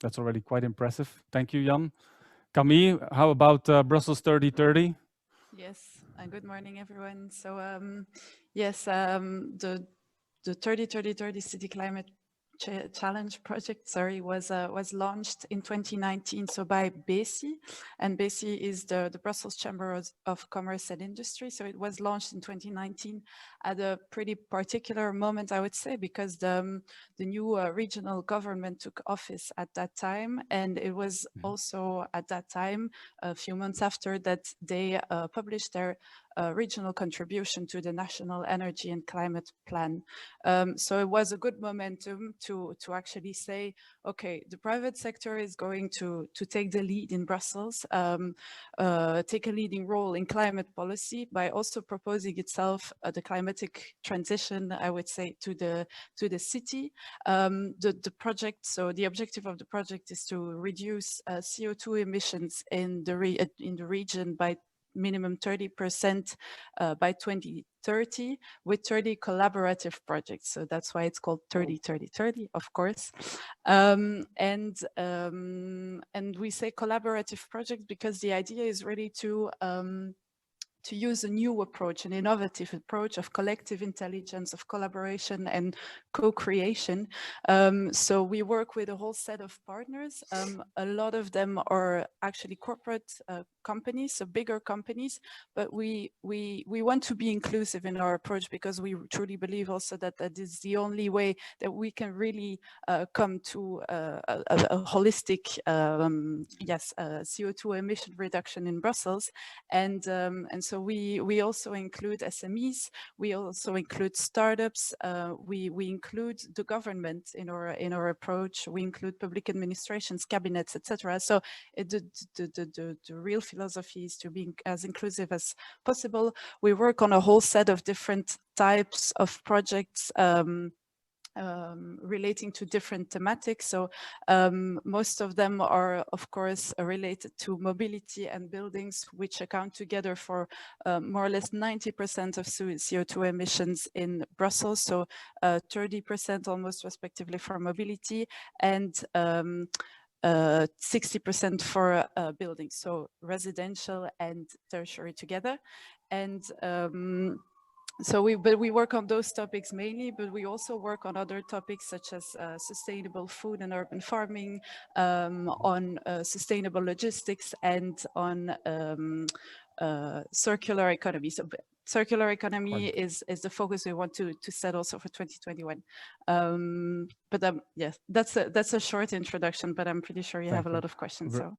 That's already quite impressive. Thank you, Jan. Camille, how about Brussels 3030? Yes, good morning, everyone. So, yes, the 30-30-30 City Climate Challenge project, sorry, was launched in 2019, so by BECI, and BECI is the Brussels Chamber of Commerce and Industry. So it was launched in 2019 at a pretty particular moment, I would say, because the new regional government took office at that time, and it was also at that time, a few months after that, they published their regional contribution to the National Energy and Climate Plan. So it was a good momentum to actually say, okay, the private sector is going to take the lead in Brussels, take a leading role in climate policy by also proposing itself the climatic transition, I would say, to the city. The project, so the objective of the project is to reduce CO2 emissions in the region by minimum 30% by 2030 with 30 collaborative projects. So that's why it's called 30-30-30, of course. And we say collaborative projects because the idea is really to use a new approach, an innovative approach of collective intelligence, of collaboration and co-creation. So we work with a whole set of partners. A lot of them are actually corporate companies, so bigger companies, but we want to be inclusive in our approach because we truly believe also that that is the only way that we can really come to a holistic, CO2 emission reduction in Brussels. And so we also include SMEs, we also include startups, we include the government in our approach, we include public administrations, cabinets, etc. So the real philosophy is to be as inclusive as possible. We work on a whole set of different types of projects relating to different thematics. So most of them are, of course, related to mobility and buildings, which account together for more or less 90% of CO2 emissions in Brussels. So 30% almost respectively for mobility and 60% for buildings, so residential and tertiary together. And so we work on those topics mainly, but we also work on other topics such as sustainable food and urban farming, on sustainable logistics, and on circular economy. So circular economy is the focus we want to set also for 2021. But yes, that's a short introduction, but I'm pretty sure you have a lot of questions. So